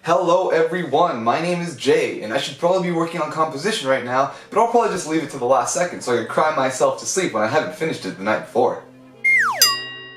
Hello everyone, my name is Jay, and I should probably be working on composition right now, but I'll probably just leave it to the last second so I can cry myself to sleep when I haven't finished it the night before.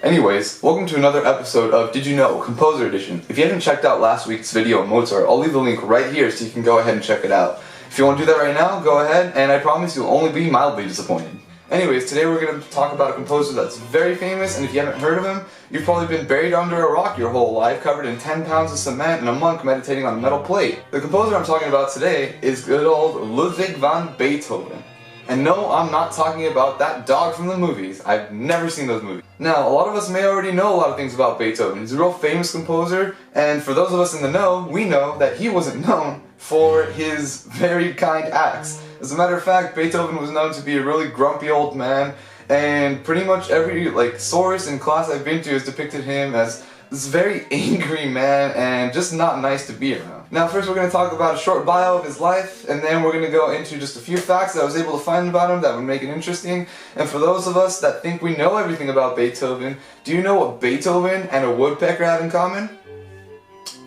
Anyways, welcome to another episode of Did You Know? Composer Edition. If you haven't checked out last week's video on Mozart, I'll leave the link right here so you can go ahead and check it out. If you want to do that right now, go ahead, and I promise you'll only be mildly disappointed. Anyways, today we're going to talk about a composer that's very famous, and if you haven't heard of him, you've probably been buried under a rock your whole life, covered in 10 pounds of cement and a monk meditating on a metal plate. The composer I'm talking about today is good old Ludwig van Beethoven. And no, I'm not talking about that dog from the movies. I've never seen those movies. Now, a lot of us may already know a lot of things about Beethoven. He's a real famous composer, and for those of us in the know, we know that he wasn't known for his very kind acts. As a matter of fact, Beethoven was known to be a really grumpy old man, and pretty much every source and class I've been to has depicted him as this very angry man and just not nice to be around. Now first we're going to talk about a short bio of his life, and then we're going to go into just a few facts that I was able to find about him that would make it interesting. And for those of us that think we know everything about Beethoven, do you know what Beethoven and a woodpecker have in common?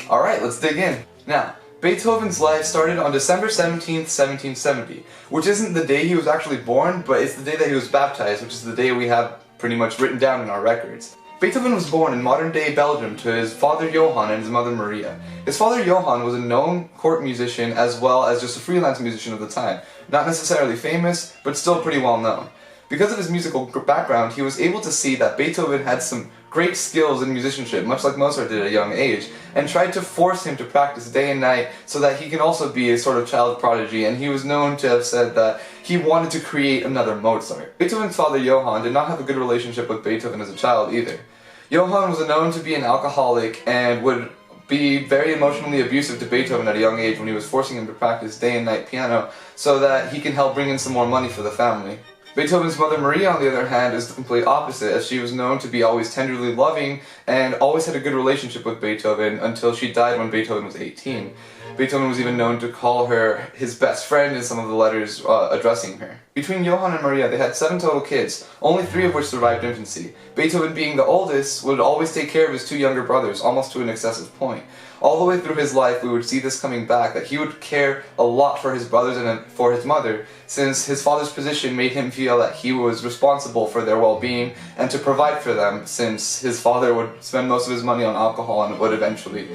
Alright, let's dig in. Now, Beethoven's life started on December 17th, 1770, which isn't the day he was actually born, but it's the day that he was baptized, which is the day we have pretty much written down in our records. Beethoven was born in modern-day Belgium to his father Johann and his mother Maria. His father Johann was a known court musician as well as just a freelance musician of the time. Not necessarily famous, but still pretty well known. Because of his musical background, he was able to see that Beethoven had some great skills in musicianship, much like Mozart did at a young age, and tried to force him to practice day and night so that he can also be a sort of child prodigy, and he was known to have said that he wanted to create another Mozart. Beethoven's father Johann did not have a good relationship with Beethoven as a child either. Johann was known to be an alcoholic and would be very emotionally abusive to Beethoven at a young age when he was forcing him to practice day and night piano so that he can help bring in some more money for the family. Beethoven's mother Maria, on the other hand, is the complete opposite, as she was known to be always tenderly loving and always had a good relationship with Beethoven until she died when Beethoven was 18. Beethoven was even known to call her his best friend in some of the letters addressing her. Between Johann and Maria, they had 7 total kids, only 3 of which survived infancy. Beethoven, being the oldest, would always take care of his 2 younger brothers, almost to an excessive point. All the way through his life, we would see this coming back, that he would care a lot for his brothers and for his mother, since his father's position made him feel that he was responsible for their well-being and to provide for them, since his father would spend most of his money on alcohol and would eventually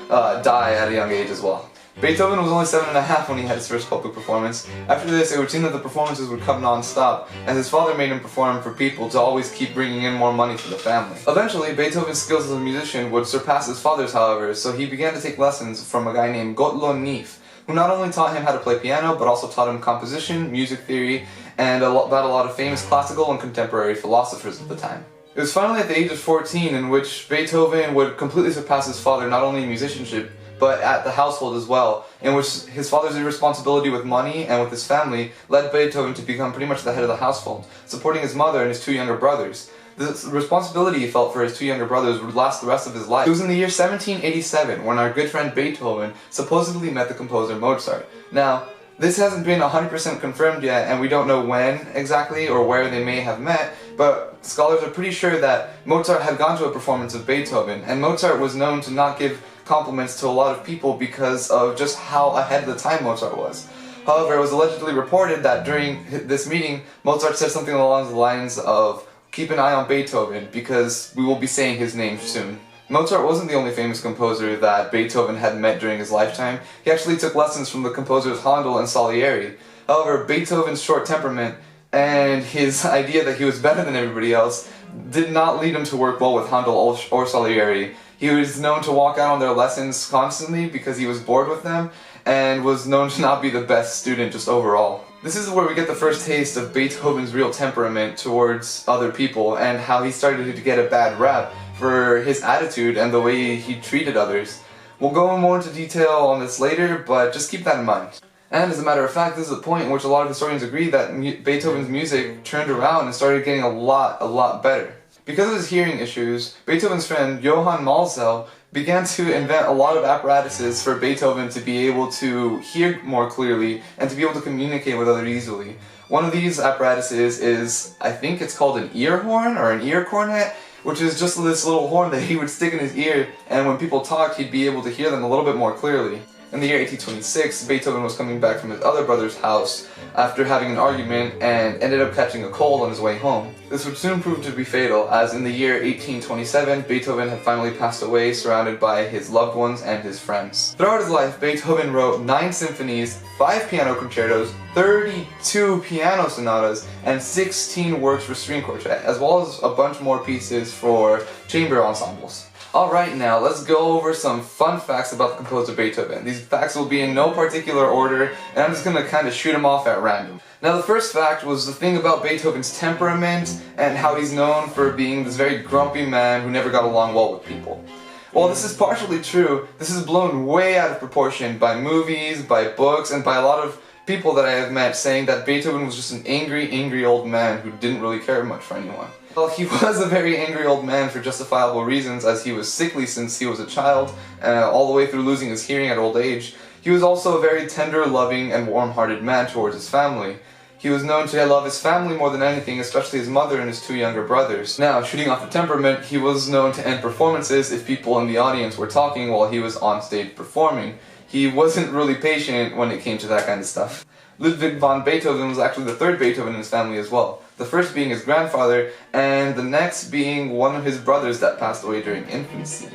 die at a young age as well. Beethoven was only 7.5 when he had his first public performance. After this, it would seem that the performances would come non-stop, as his father made him perform for people to always keep bringing in more money for the family. Eventually, Beethoven's skills as a musician would surpass his father's, however, so he began to take lessons from a guy named Gottlob Neef, who not only taught him how to play piano, but also taught him composition, music theory, and about a lot of famous classical and contemporary philosophers of the time. It was finally at the age of 14 in which Beethoven would completely surpass his father not only in musicianship, but at the household as well, in which his father's irresponsibility with money and with his family led Beethoven to become pretty much the head of the household, supporting his mother and his 2 younger brothers. The responsibility he felt for his 2 younger brothers would last the rest of his life. It was in the year 1787 when our good friend Beethoven supposedly met the composer Mozart. Now, this hasn't been 100% confirmed yet, and we don't know when exactly or where they may have met, but scholars are pretty sure that Mozart had gone to a performance of Beethoven, and Mozart was known to not give compliments to a lot of people because of just how ahead of the time Mozart was. However, it was allegedly reported that during this meeting, Mozart said something along the lines of, "Keep an eye on Beethoven, because we will be saying his name soon." Mozart wasn't the only famous composer that Beethoven had met during his lifetime. He actually took lessons from the composers Handel and Salieri. However, Beethoven's short temperament and his idea that he was better than everybody else did not lead him to work well with Handel or Salieri. He was known to walk out on their lessons constantly because he was bored with them, and was known to not be the best student just overall. This is where we get the first taste of Beethoven's real temperament towards other people, and how he started to get a bad rap for his attitude and the way he treated others. We'll go more into detail on this later, but just keep that in mind. And as a matter of fact, this is a point in which a lot of historians agree that Beethoven's music turned around and started getting a lot better. Because of his hearing issues, Beethoven's friend Johann Malzel began to invent a lot of apparatuses for Beethoven to be able to hear more clearly and to be able to communicate with others easily. One of these apparatuses is, I think it's called an ear horn or an ear cornet, which is just this little horn that he would stick in his ear, and when people talked, he'd be able to hear them a little bit more clearly. In the year 1826, Beethoven was coming back from his other brother's house after having an argument and ended up catching a cold on his way home. This would soon prove to be fatal, as in the year 1827, Beethoven had finally passed away, surrounded by his loved ones and his friends. Throughout his life, Beethoven wrote 9 symphonies, 5 piano concertos, 32 piano sonatas, and 16 works for string quartet, as well as a bunch more pieces for chamber ensembles. Alright, now let's go over some fun facts about the composer Beethoven. These facts will be in no particular order, and I'm just going to kind of shoot them off at random. Now the first fact was the thing about Beethoven's temperament and how he's known for being this very grumpy man who never got along well with people. While this is partially true, this is blown way out of proportion by movies, by books, and by a lot of people that I have met saying that Beethoven was just an angry old man who didn't really care much for anyone. Well, he was a very angry old man for justifiable reasons, as he was sickly since he was a child, all the way through losing his hearing at old age. He was also a very tender, loving, and warm-hearted man towards his family. He was known to love his family more than anything, especially his mother and his 2 younger brothers. Now, shooting off the temperament, he was known to end performances if people in the audience were talking while he was on stage performing. He wasn't really patient when it came to that kind of stuff. Ludwig van Beethoven was actually the 3rd Beethoven in his family as well. The first being his grandfather, and the next being one of his brothers that passed away during infancy.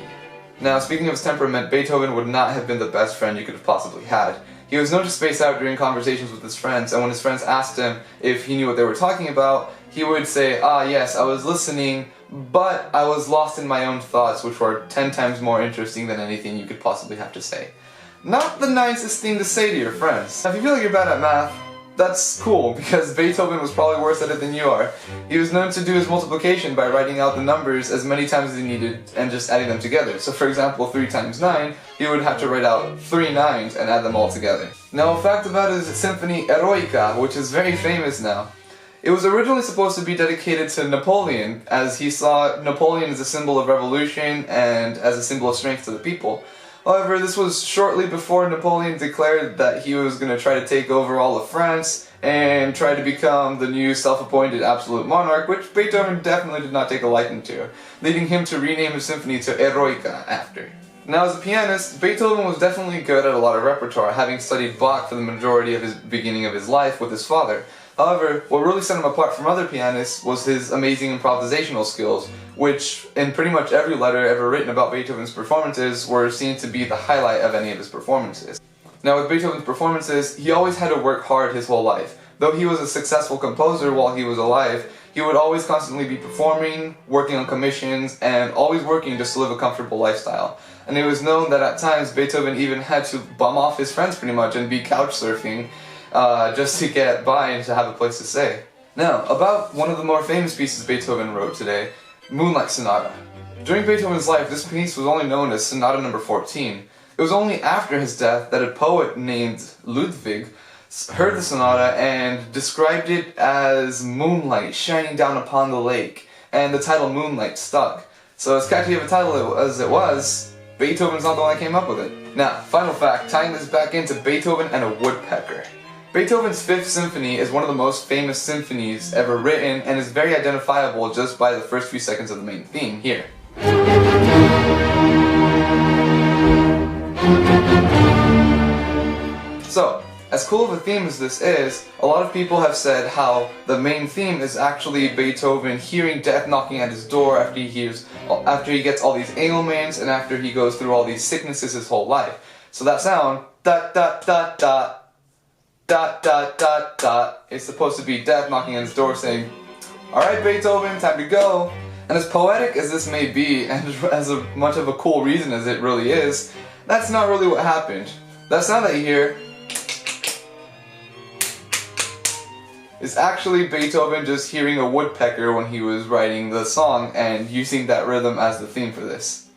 Now, speaking of his temperament, Beethoven would not have been the best friend you could have possibly had. He was known to space out during conversations with his friends, and when his friends asked him if he knew what they were talking about, he would say, "Ah yes, I was listening, but I was lost in my own thoughts, which were 10 times more interesting than anything you could possibly have to say." Not the nicest thing to say to your friends. Now, if you feel like you're bad at math, that's cool, because Beethoven was probably worse at it than you are. He was known to do his multiplication by writing out the numbers as many times as he needed and just adding them together. So for example, 3 times 9, he would have to write out 3 9s and add them all together. Now a fact about his symphony Eroica, which is very famous now. It was originally supposed to be dedicated to Napoleon, as he saw Napoleon as a symbol of revolution and as a symbol of strength to the people. However, this was shortly before Napoleon declared that he was going to try to take over all of France and try to become the new self-appointed absolute monarch, which Beethoven definitely did not take a liking to, leading him to rename his symphony to Eroica after. Now, as a pianist, Beethoven was definitely good at a lot of repertoire, having studied Bach for the majority of his beginning of his life with his father. However, what really set him apart from other pianists was his amazing improvisational skills, which, in pretty much every letter ever written about Beethoven's performances, were seen to be the highlight of any of his performances. Now, with Beethoven's performances, he always had to work hard his whole life. Though he was a successful composer while he was alive, he would always constantly be performing, working on commissions, and always working just to live a comfortable lifestyle. And it was known that at times Beethoven even had to bum off his friends pretty much and be couch surfing just to get by and to have a place to stay. Now, about one of the more famous pieces Beethoven wrote today, Moonlight Sonata. During Beethoven's life, this piece was only known as Sonata No. 14. It was only after his death that a poet named Ludwig heard the sonata and described it as moonlight shining down upon the lake, and the title Moonlight stuck. So as catchy of a title as it was, Beethoven's not the one that came up with it. Now, final fact, tying this back into Beethoven and a woodpecker. Beethoven's 5th Symphony is one of the most famous symphonies ever written and is very identifiable just by the first few seconds of the main theme here. So, as cool of a theme as this is, a lot of people have said how the main theme is actually Beethoven hearing death knocking at his door after he gets all these ailments and after he goes through all these sicknesses his whole life. So that sound, dot dot dot dot, dot dot dot dot, is supposed to be death knocking at his door saying, "Alright Beethoven, time to go." And as poetic as this may be, and as much of a cool reason as it really is, that's not really what happened. That sound that you hear is actually Beethoven just hearing a woodpecker when he was writing the song and using that rhythm as the theme for this.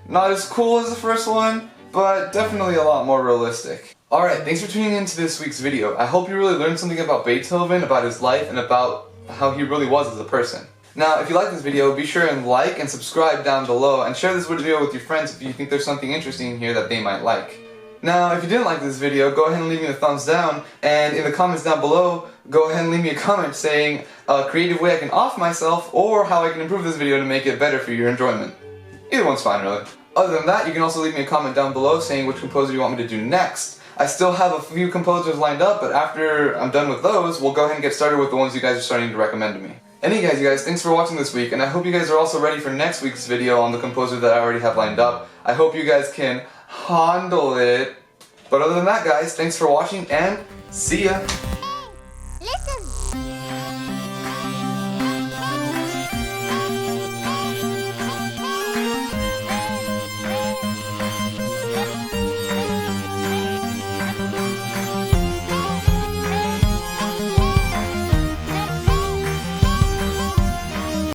Not as cool as the first one, but definitely a lot more realistic. Alright, thanks for tuning in to this week's video. I hope you really learned something about Beethoven, about his life, and about how he really was as a person. Now, if you like this video, be sure and like and subscribe down below, and share this video with your friends if you think there's something interesting here that they might like. Now, if you didn't like this video, go ahead and leave me a thumbs down, and in the comments down below, go ahead and leave me a comment saying a creative way I can off myself, or how I can improve this video to make it better for your enjoyment. Either one's fine, really. Other than that, you can also leave me a comment down below saying which composer you want me to do next. I still have a few composers lined up, but after I'm done with those, we'll go ahead and get started with the ones you guys are starting to recommend to me. Anyway, you guys, thanks for watching this week, and I hope you guys are also ready for next week's video on the composer that I already have lined up. I hope you guys can handle it. But other than that, guys, thanks for watching, and see ya!